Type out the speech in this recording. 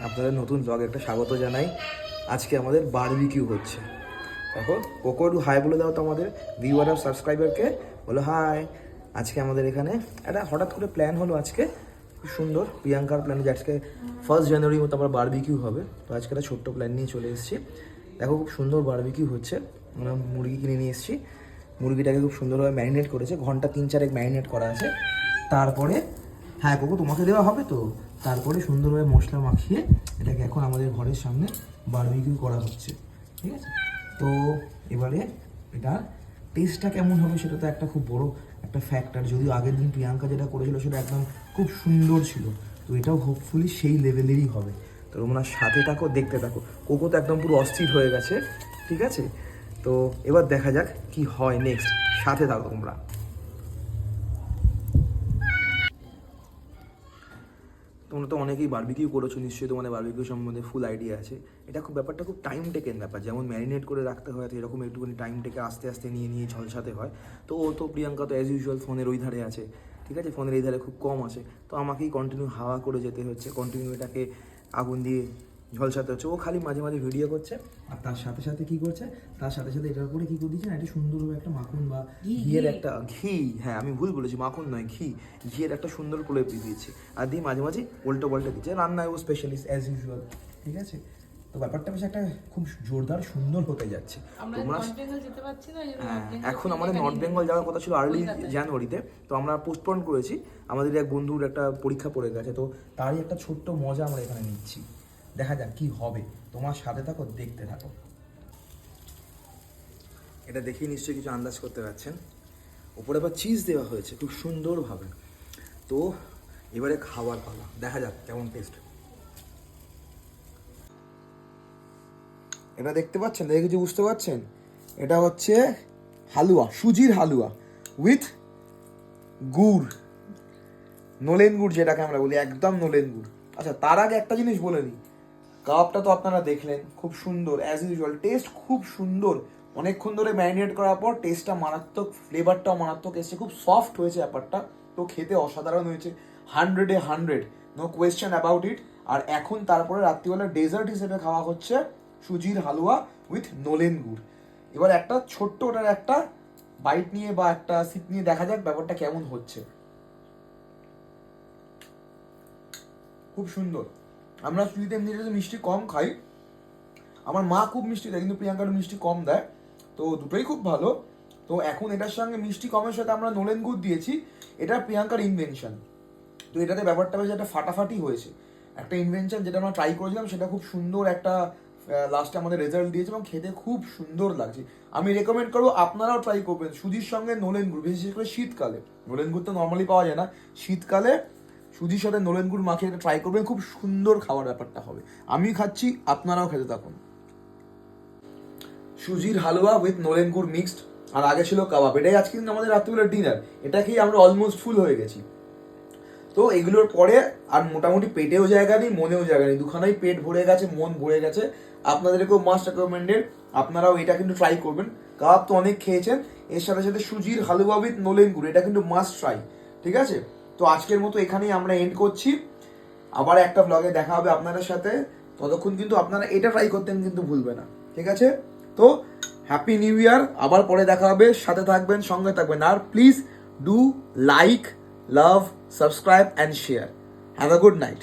আপনাদের নতুন ব্লগে একটা স্বাগত জানাই। আজকে আমাদের বারবিকিউ হচ্ছে। দেখো কোকো একটু হাই বলে দাও তো আমাদের ভিউয়ার আর সাবস্ক্রাইবারকে, বলো হাই। আজকে আমাদের এখানে একটা হঠাৎ করে প্ল্যান হলো আজকে, খুব সুন্দর প্রিয়াঙ্কার প্ল্যান যে আজকে 1 জানুয়ারি মতো আমার বারবিকিউ হবে। তো আজকে একটা ছোট্ট প্ল্যান নিয়ে চলে এসেছি। দেখো খুব সুন্দর বারবিকিউ হচ্ছে। আমরা মুরগি কিনে নিয়ে এসেছি, মুরগিটাকে খুব সুন্দরভাবে ম্যারিনেট করেছে, ঘন্টা 3-4 ম্যারিনেট করা আছে। তারপরে হ্যাঁ কোকো তোমাকে দেওয়া হবে তো, তারপরে সুন্দরভাবে মশলা মাখিয়ে এটাকে এখন আমাদের ঘরের সামনে বারবিকিউ করা হচ্ছে, ঠিক আছে? তো এবারে এটা টেস্টটা কেমন হবে সেটা তো একটা খুব বড় একটা ফ্যাক্টর। যদিও আগের দিন প্রিয়াঙ্কা যেটা করেছিল সেটা একদম খুব সুন্দর ছিল, তো এটাও হোপফুলি সেই লেভেলেরই হবে। তো তোমরা সাথে থাকো, দেখতে থাকো। কোকো তো একদম পুরো অস্থির হয়ে গেছে, ঠিক আছে? তো এবার দেখা যাক কি হয় নেক্সট, সাথে থাকো তোমরা। তোমরা তো অনেকেই বারবিকিউ করেছো, নিশ্চয়ই তোমাদের বারবিকিউ সম্বন্ধে ফুল আইডিয়া আছে। এটা খুব ব্যাপারটা খুব টাইম টেকেন ব্যাপার, যেমন ম্যারিনেট করে রাখতে হয় তো এরকম একটুখানি টাইম টেকে আস্তে আস্তে নিয়ে নিয়ে ঝলসাতে হয়। তো ও তো প্রিয়াঙ্কা তো অ্যাজ ইউজুয়াল ফোনের ওই ধারে আছে, ঠিক আছে? ফোনের এই ধারে খুব কম আছে, তো আমাকেই কন্টিনিউ হাওয়া করে যেতে হচ্ছে, কন্টিনিউ এটাকে আগুন দিয়ে ঝলসাতে হচ্ছে। ও খালি মাঝে মাঝে ভিডিও করছে, আর তার সাথে সাথে কি করছে, তার সাথে সাথে এটার উপরে কি করে দিচ্ছে না, একটা সুন্দরভাবে একটা মাখন বা ঘিয়ের একটা ঘি, হ্যাঁ আমি ভুল বলেছি, মাখন নয় ঘি, ঘিয়ের একটা সুন্দর প্রলেপ দিয়ে দিয়েছে, আর দিয়ে মাঝে মাঝে উল্টো পাল্টে দিচ্ছে। রান্নায় ও স্পেশালিস্ট অ্যাজ ইউজুয়াল, ঠিক আছে? তো ব্যাপারটা বেশ একটা খুব জোরদার সুন্দর হতে যাচ্ছে। তোমরা হ্যাঁ, এখন আমাদের নর্থ বেঙ্গল যাওয়ার কথা ছিল আর্লি জানুয়ারিতে, তো আমরা পোস্টপোন করেছি। আমাদের এক বন্ধুর একটা পরীক্ষা পড়ে গেছে, তো তারই একটা ছোট্ট মজা আমরা এখানে নিচ্ছি। দেখা যাক কি হবে, তোমার সাথে থাকো, দেখতে থাকো। এটা দেখেই নিশ্চয়ই কিছু আন্দাজ করতে পারছেন। উপরে আবার চিজ দেওয়া হয়েছে খুব সুন্দরভাবে। তো এবারে খাবার পালা, দেখা যাক কেমন টেস্ট। এটা দেখতে পাচ্ছেন, দেখে কিছু বুঝতে পারছেন? এটা হচ্ছে হালুয়া, সুজির হালুয়া উইথ গুড়, নলেন গুড় যেটাকে আমরা বলি, একদম নলেন গুড়। আচ্ছা তার আগে একটা জিনিস বলে দিই, কাবাবটা তো আপনারা দেখলেন, খুব সুন্দর অ্যাজ ইউজুয়াল, টেস্ট খুব সুন্দর। অনেকক্ষণ ধরে ম্যারিনেট করার পর টেস্টটা মারাত্মক, ফ্লেভারটাও মারাত্মক এসেছে, খুব সফট হয়েছে ব্যাপারটা। তো খেতে অসাধারণ হয়েছে, 100-এ 100, নো কোয়েশ্চেন অ্যাবাউট ইট। আর এখন তারপরে রাত্রিবেলা ডেজার্ট হিসেবে খাওয়া হচ্ছে সুজির হালুয়া উইথ নলেন গুড়। এবার একটা ছোট্ট ওটার একটা বাইট নিয়ে বা একটা সিপ নিয়ে দেখা যাক ব্যাপারটা কেমন হচ্ছে। খুব সুন্দর। আমরা সুজিতে এমনিতে মিষ্টি কম খাই, আমার মা খুব মিষ্টি দেয় কিন্তু প্রিয়াঙ্কার মিষ্টি কম দেয়, তো দুটোই খুব ভালো। তো এখন এটার সঙ্গে মিষ্টি কমের সাথে আমরা নলেন গুড় দিয়েছি, এটা প্রিয়াঙ্কার ইনভেনশন। তো এটাতে ব্যাপারটা বেশ একটা ফাটাফাটি হয়েছে, একটা ইনভেনশন যেটা আমরা ট্রাই করেছিলাম, সেটা খুব সুন্দর একটা লাস্টে আমাদের রেজাল্ট দিয়েছে এবং খেতে খুব সুন্দর লাগছে। আমি রেকমেন্ড করবো আপনারাও ট্রাই করবেন সুজির সঙ্গে নলেন গুড়, বিশেষ করে শীতকালে। নলেন গুড় তো নর্মালি পাওয়া যায় না, শীতকালে সুজির সাথে নলেন গুড় মাখিয়ে এটা ট্রাই করবেন, খুব সুন্দর খাবার ব্যাপারটা হবে। আমি খাচ্ছি, আপনারাও খেতে থাকুন। সুজির হালুয়া উইথ নলেন গুড় মিক্সড, আর আগে ছিল কাবাব। এটাই আজকে কিন্তু আমাদের রাত্রিবেলার ডিনার, এটা খেয়ে আমরা অলমোস্ট ফুল হয়ে গেছি। তো এগুলোর পরে আর মোটামুটি পেটেও জায়গা নেই, মনেও জায়গা নেই, দুখানাই পেট ভরে গেছে, মন ভরে গেছে। আপনাদেরকেও মাস্ট রেকমেন্ডেড, আপনারাও এটা কিন্তু ট্রাই করবেন। কাবাব তো অনেক খেয়েছেন, এর সাথে সাথে সুজির হালুয়া উইথ নলেন গুড়, এটা কিন্তু মাস্ট ট্রাই, ঠিক আছে? তো আজকের মতো এখানেই আমরা এন্ড করছি, আবার একটা ব্লগে দেখা হবে আপনাদের সাথে। ততক্ষণ কিন্তু আপনারা এটা ট্রাই করতেন কিন্তু ভুলবেন না, ঠিক আছে? তো হ্যাপি নিউ ইয়ার, আবার পরে দেখা হবে, সাথে থাকবেন, সঙ্গে থাকবেন, আর please do like, love, subscribe and share. Have a good night.